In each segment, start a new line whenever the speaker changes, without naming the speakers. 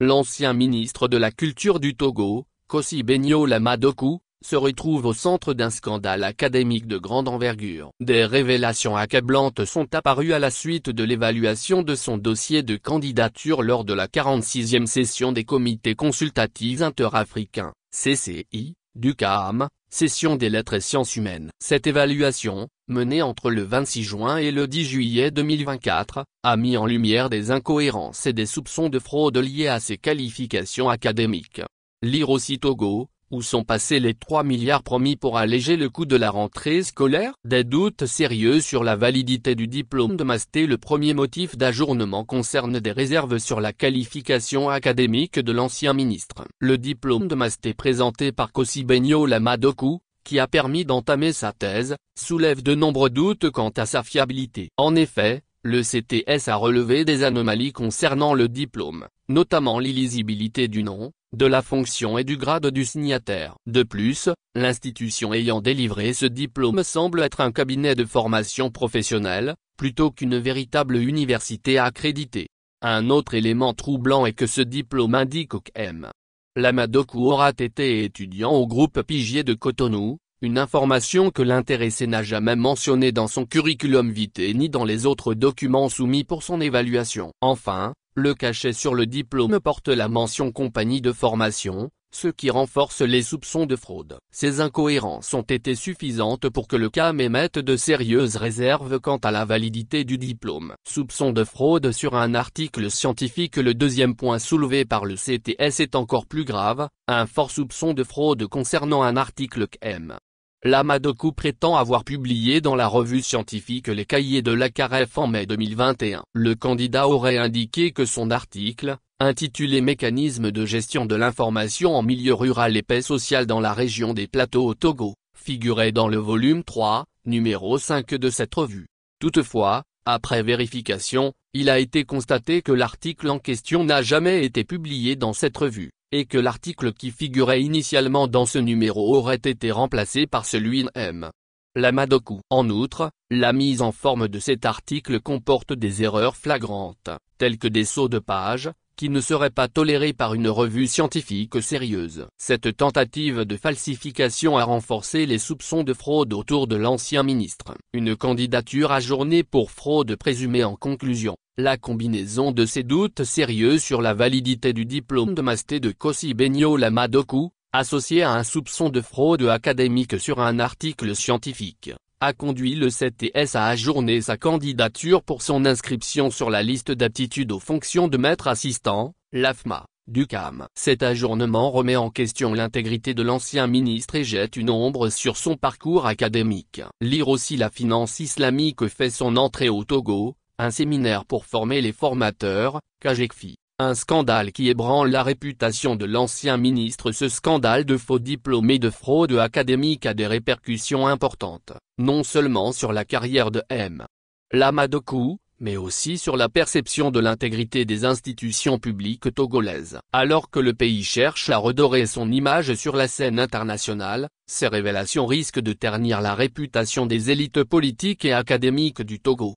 L'ancien ministre de la Culture du Togo, Kossi Benyo-Lama Doku, se retrouve au centre d'un scandale académique de grande envergure. Des révélations accablantes sont apparues à la suite de l'évaluation de son dossier de candidature lors de la 46e session des comités consultatifs interafricains, CCI, du CAAM, session des lettres et sciences humaines. Cette évaluation, menée entre le 26 juin et le 10 juillet 2024, a mis en lumière des incohérences et des soupçons de fraude liés à ses qualifications académiques. Lire aussi Togo, où sont passés les 3 milliards promis pour alléger le coût de la rentrée scolaire? Des doutes sérieux sur la validité du diplôme de master. Le premier motif d'ajournement concerne des réserves sur la qualification académique de l'ancien ministre. Le diplôme de master présenté par Kossi Benyo-Lama Doku, qui a permis d'entamer sa thèse, soulève de nombreux doutes quant à sa fiabilité. En effet, le CTS a relevé des anomalies concernant le diplôme, notamment l'illisibilité du nom, de la fonction et du grade du signataire. De plus, l'institution ayant délivré ce diplôme semble être un cabinet de formation professionnelle, plutôt qu'une véritable université accréditée. Un autre élément troublant est que ce diplôme indique au CAAM. Lama Doku aura été étudiant au groupe Pigier de Cotonou, une information que l'intéressé n'a jamais mentionnée dans son curriculum vitae ni dans les autres documents soumis pour son évaluation. Enfin, le cachet sur le diplôme porte la mention compagnie de formation, ce qui renforce les soupçons de fraude. Ces incohérences ont été suffisantes pour que le CAAM émette de sérieuses réserves quant à la validité du diplôme. Soupçons de fraude sur un article scientifique. Le deuxième point soulevé par le CTS est encore plus grave, un fort soupçon de fraude concernant un article CAAM. Lama Doku prétend avoir publié dans la revue scientifique Les Cahiers de l'ACAREF en mai 2021. Le candidat aurait indiqué que son article, intitulé Mécanismes de gestion de l'information en milieu rural et paix sociale dans la région des Plateaux au Togo, figurait dans le volume 3, numéro 5 de cette revue. Toutefois, après vérification, il a été constaté que l'article en question n'a jamais été publié dans cette revue, et que l'article qui figurait initialement dans ce numéro aurait été remplacé par celui M. Lama Doku. En outre, la mise en forme de cet article comporte des erreurs flagrantes, telles que des sauts de page, qui ne seraient pas tolérés par une revue scientifique sérieuse. Cette tentative de falsification a renforcé les soupçons de fraude autour de l'ancien ministre. Une candidature ajournée pour fraude présumée. En conclusion, la combinaison de ces doutes sérieux sur la validité du diplôme de master de Kossi Benyo-Lama Doku, associé à un soupçon de fraude académique sur un article scientifique, a conduit le CTS à ajourner sa candidature pour son inscription sur la liste d'aptitude aux fonctions de maître assistant, l'AFMA, du CAAM. Cet ajournement remet en question l'intégrité de l'ancien ministre et jette une ombre sur son parcours académique. Lire aussi La finance islamique fait son entrée au Togo, un séminaire pour former les formateurs, KGECFI. Un scandale qui ébranle la réputation de l'ancien ministre. Ce scandale de faux diplômes et de fraude académique a des répercussions importantes, non seulement sur la carrière de M. Lama Doku, mais aussi sur la perception de l'intégrité des institutions publiques togolaises. Alors que le pays cherche à redorer son image sur la scène internationale, ces révélations risquent de ternir la réputation des élites politiques et académiques du Togo.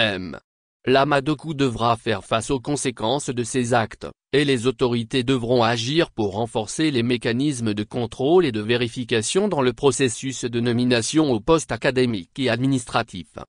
M. Lama Doku devra faire face aux conséquences de ses actes, et les autorités devront agir pour renforcer les mécanismes de contrôle et de vérification dans le processus de nomination aux postes académiques et administratifs.